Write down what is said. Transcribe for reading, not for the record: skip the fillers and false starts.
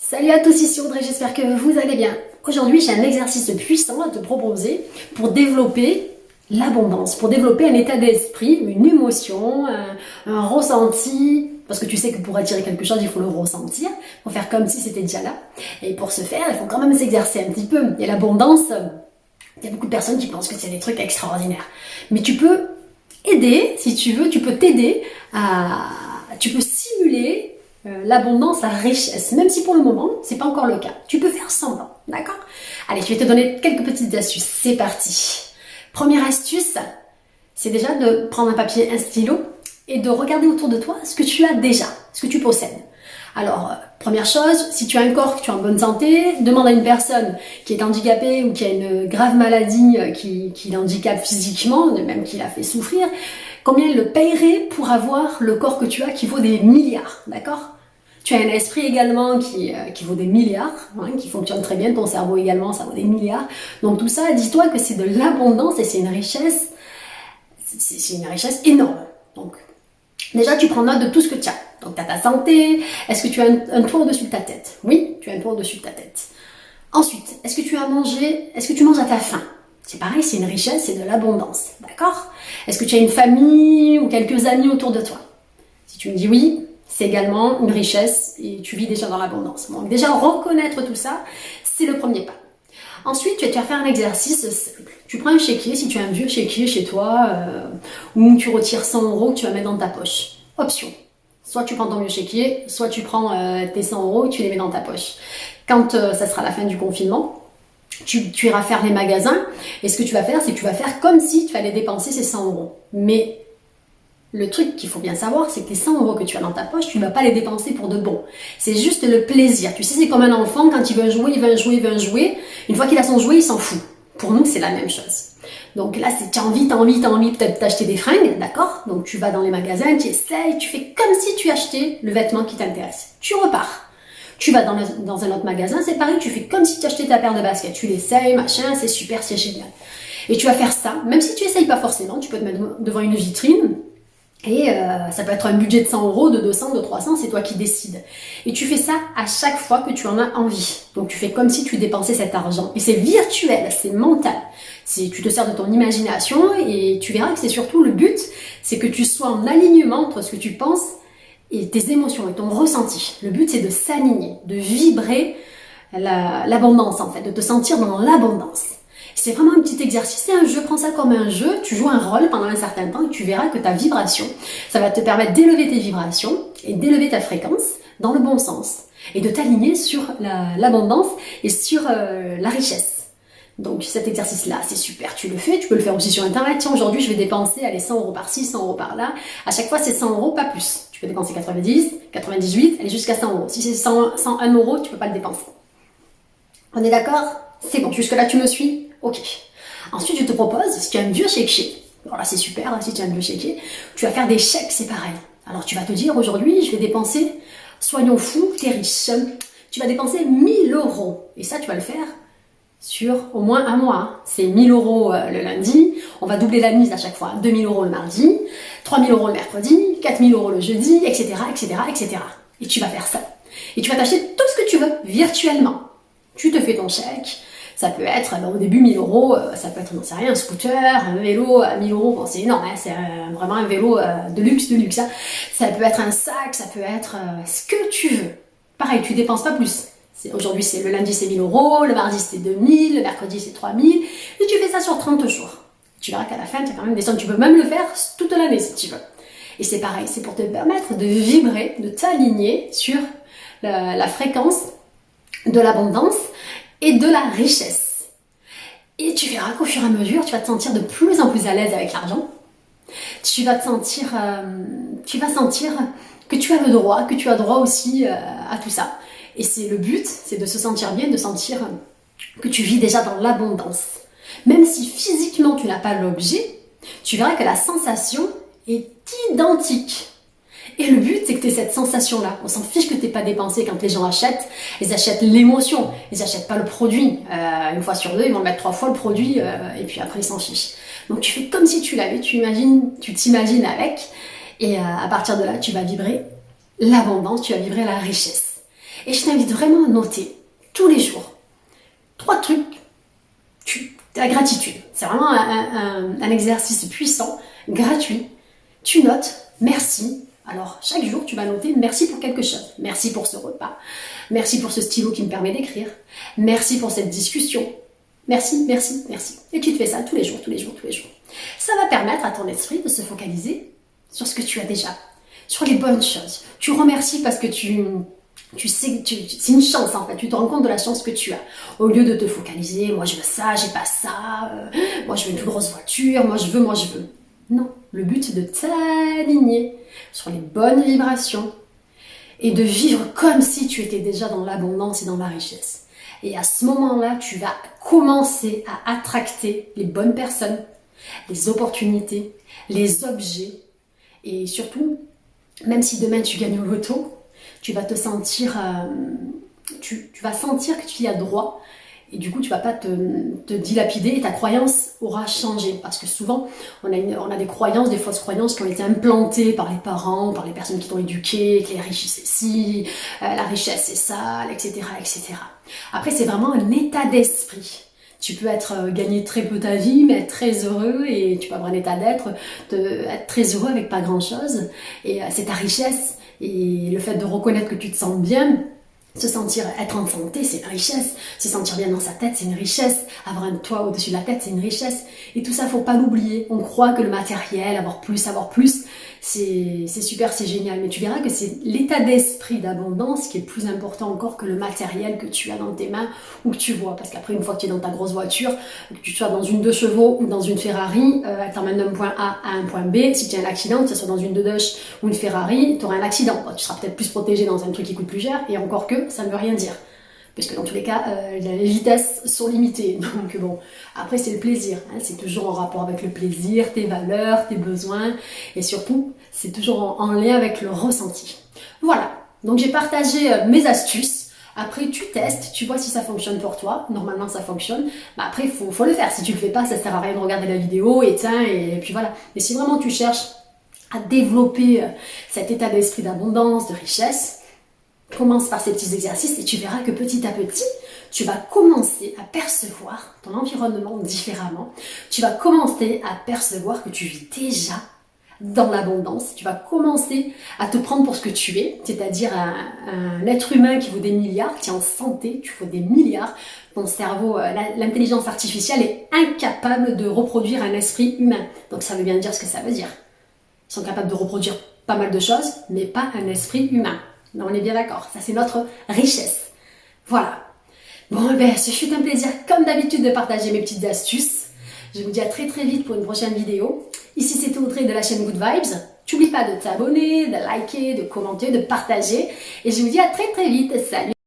Salut à tous, ici Audrey, j'espère que vous allez bien. Aujourd'hui, j'ai un exercice puissant à te proposer pour développer l'abondance, pour développer un état d'esprit, une émotion, un ressenti, parce que tu sais que pour attirer quelque chose, il faut le ressentir, il faut faire comme si c'était déjà là. Et pour ce faire, il faut quand même s'exercer un petit peu. Et l'abondance, il y a beaucoup de personnes qui pensent que c'est des trucs extraordinaires. Mais tu peux aider, si tu veux, tu peux t'aider à... Tu peux simuler l'abondance, la richesse, même si pour le moment, c'est pas encore le cas. Tu peux faire semblant, d'accord? Allez, je vais te donner quelques petites astuces. C'est parti. Première astuce, c'est déjà de prendre un papier, un stylo et de regarder autour de toi ce que tu as déjà, ce que tu possèdes. Alors, première chose, si tu as un corps, que tu es en bonne santé, demande à une personne qui est handicapée ou qui a une grave maladie qui l'handicape physiquement, même qui l'a fait souffrir, combien elle le payerait pour avoir le corps que tu as qui vaut des milliards, d'accord? Tu as un esprit également qui vaut des milliards, hein, qui fonctionne très bien, ton cerveau également, ça vaut des milliards. Donc tout ça, dis-toi que c'est de l'abondance et c'est une richesse énorme. Donc déjà, tu prends note de tout ce que tu as. Donc, tu as ta santé. Est-ce que tu as un toit au-dessus de ta tête? Oui, tu as un toit au-dessus de ta tête. Ensuite, est-ce que tu as mangé? Est-ce que tu manges à ta faim? C'est pareil, c'est une richesse, c'est de l'abondance. D'accord? Est-ce que tu as une famille ou quelques amis autour de toi? Si tu me dis oui, c'est également une richesse et tu vis déjà dans l'abondance. Donc, déjà, reconnaître tout ça, c'est le premier pas. Ensuite, tu vas faire un exercice simple. Tu prends un chéquier, si tu as un vieux chéquier chez toi, où tu retires 100 € que tu vas mettre dans ta poche. Option. Soit tu prends ton vieux chéquier, soit tu prends tes 100 € et tu les mets dans ta poche. Quand ça sera la fin du confinement, tu iras faire les magasins et ce que tu vas faire, c'est que tu vas faire comme si tu allais dépenser ces 100 €. Mais le truc qu'il faut bien savoir, c'est que les 100 € que tu as dans ta poche, tu ne vas pas les dépenser pour de bon. C'est juste le plaisir. Tu sais, c'est comme un enfant, quand il veut jouer, il veut jouer, il veut jouer. Une fois qu'il a son jouet, il s'en fout. Pour nous, c'est la même chose. Donc là, c'est t'as envie peut-être d'acheter des fringues, d'accord? Donc tu vas dans les magasins, tu essayes, tu fais comme si tu achetais le vêtement qui t'intéresse. Tu repars. Tu vas dans un autre magasin, c'est pareil, tu fais comme si tu achetais ta paire de baskets. Tu l'essayes, machin, c'est super, c'est génial. Et tu vas faire ça, même si tu essayes pas forcément, tu peux te mettre devant une vitrine. Et ça peut être un budget de 100 €, de 200, de 300, c'est toi qui décides. Et tu fais ça à chaque fois que tu en as envie. Donc tu fais comme si tu dépensais cet argent. Et c'est virtuel, c'est mental. Tu te sers de ton imagination et tu verras que c'est surtout le but, c'est que tu sois en alignement entre ce que tu penses et tes émotions et ton ressenti. Le but, c'est de s'aligner, de vibrer l'abondance en fait, de te sentir dans l'abondance. C'est vraiment un petit exercice, c'est un jeu, prends ça comme un jeu, tu joues un rôle pendant un certain temps et tu verras que ta vibration, ça va te permettre d'élever tes vibrations et d'élever ta fréquence dans le bon sens et de t'aligner sur l'abondance et sur la richesse. Donc cet exercice-là, c'est super, tu le fais, tu peux le faire aussi sur internet. Tiens, aujourd'hui je vais dépenser 100 € par-ci, 100 € par-là. À chaque fois c'est 100 €, pas plus. Tu peux dépenser 90, 98, aller jusqu'à 100 €. Si c'est 101 €, tu peux pas le dépenser. On est d'accord? C'est bon, jusque là tu me suis? Ok. Ensuite, je te propose, si tu as un vieux chéquier, alors là c'est super, si tu as un vieux chéquier, tu vas faire des chèques, c'est pareil. Alors tu vas te dire, aujourd'hui, je vais dépenser, soyons fous, t'es riche, tu vas dépenser 1000 €. Et ça, tu vas le faire sur au moins un mois. C'est 1000 € le lundi, on va doubler la mise à chaque fois, 2000 € le mardi, 3000 € le mercredi, 4000 € le jeudi, etc., etc., etc. Et tu vas faire ça. Et tu vas t'acheter tout ce que tu veux, virtuellement. Tu te fais ton chèque. Ça peut être, au début, 1000 €, ça peut être, non, c'est rien, un scooter, un vélo à 1000 €, bon, c'est énorme, hein, c'est vraiment un vélo de luxe, hein. Ça peut être un sac, ça peut être ce que tu veux. Pareil, tu dépenses pas plus. Aujourd'hui, le lundi, c'est 1000 €, le mardi, c'est 2000, le mercredi, c'est 3000, et tu fais ça sur 30 jours. Tu verras qu'à la fin, tu as quand même des sommes, tu peux même le faire toute l'année, si tu veux. Et c'est pareil, c'est pour te permettre de vibrer, de t'aligner sur la fréquence de l'abondance et de la richesse. Et tu verras qu'au fur et à mesure, tu vas te sentir de plus en plus à l'aise avec l'argent. Tu vas sentir que tu as le droit, que tu as droit aussi à tout ça. Et c'est le but, c'est de se sentir bien, de sentir que tu vis déjà dans l'abondance. Même si physiquement tu n'as pas l'objet, tu verras que la sensation est identique. Et le but, c'est que tu aies cette sensation-là. On s'en fiche que tu n'aies pas dépensé quand les gens achètent. Ils achètent l'émotion. Ils n'achètent pas le produit. Une fois sur deux, ils vont mettre 3 fois le produit et puis après, ils s'en fichent. Donc, tu fais comme si tu l'avais. Tu t'imagines avec. Et à partir de là, tu vas vibrer l'abondance, tu vas vibrer la richesse. Et je t'invite vraiment à noter tous les jours 3 trucs. La gratitude, c'est vraiment un exercice puissant, gratuit. Tu notes, merci. Alors, chaque jour, tu vas noter merci pour quelque chose. Merci pour ce repas. Merci pour ce stylo qui me permet d'écrire. Merci pour cette discussion. Merci, merci, merci. Et tu te fais ça tous les jours, tous les jours, tous les jours. Ça va permettre à ton esprit de se focaliser sur ce que tu as déjà, sur les bonnes choses. Tu remercies parce que tu sais, c'est une chance en fait, tu te rends compte de la chance que tu as. Au lieu de te focaliser, moi je veux ça, j'ai pas ça, moi je veux une plus grosse voiture, moi je veux. Non, le but c'est de t'aligner sur les bonnes vibrations et de vivre comme si tu étais déjà dans l'abondance et dans la richesse. Et à ce moment-là, tu vas commencer à attracter les bonnes personnes, les opportunités, les objets et surtout, même si demain tu gagnes au loto, tu vas te sentir, tu vas sentir que tu y as droit et du coup tu vas pas te dilapider et ta croyance aura changé parce que souvent on a des croyances, des fausses croyances qui ont été implantées par les parents, par les personnes qui t'ont éduqué, que les riches c'est ci, la richesse c'est ça, etc., etc. Après c'est vraiment un état d'esprit. Tu peux gagner très peu ta vie, mais être très heureux et tu peux avoir un état d'être, être très heureux avec pas grand chose. Et c'est ta richesse. Et le fait de reconnaître que tu te sens bien, se sentir être en santé, c'est une richesse. Se sentir bien dans sa tête, c'est une richesse. Avoir un toit au-dessus de la tête, c'est une richesse. Et tout ça, faut pas l'oublier. On croit que le matériel, avoir plus, c'est super, c'est génial. Mais tu verras que c'est l'état d'esprit d'abondance qui est plus important encore que le matériel que tu as dans tes mains ou que tu vois. Parce qu'après, une fois que tu es dans ta grosse voiture, que tu sois dans une 2 chevaux ou dans une Ferrari, elle t'emmène d'un point A à un point B. Si tu as un accident, que ce soit dans une 2 ou une Ferrari, tu auras un accident. Tu seras peut-être plus protégé dans un truc qui coûte plus cher. Et encore que, ça ne veut rien dire. Parce que dans tous les cas, les vitesses sont limitées. Donc bon, après c'est le plaisir. Hein, c'est toujours en rapport avec le plaisir, tes valeurs, tes besoins. Et surtout, c'est toujours en lien avec le ressenti. Voilà, donc j'ai partagé mes astuces. Après, tu testes, tu vois si ça fonctionne pour toi. Normalement, ça fonctionne. Mais après, il faut le faire. Si tu le fais pas, ça sert à rien de regarder la vidéo, éteins, et puis voilà. Mais si vraiment tu cherches à développer cet état d'esprit d'abondance, de richesse, commence par ces petits exercices et tu verras que petit à petit, tu vas commencer à percevoir ton environnement différemment. Tu vas commencer à percevoir que tu vis déjà dans l'abondance. Tu vas commencer à te prendre pour ce que tu es, c'est-à-dire un être humain qui vaut des milliards, qui est en santé, tu vaux des milliards. Ton cerveau, l'intelligence artificielle est incapable de reproduire un esprit humain. Donc ça veut bien dire ce que ça veut dire. Ils sont capables de reproduire pas mal de choses, mais pas un esprit humain. Non, on est bien d'accord, ça c'est notre richesse. Voilà. Bon, ben, ce fut un plaisir, comme d'habitude, de partager mes petites astuces. Je vous dis à très très vite pour une prochaine vidéo. Ici, c'était Audrey de la chaîne Good Vibes. N'oublie pas de t'abonner, de liker, de commenter, de partager. Et je vous dis à très très vite. Salut!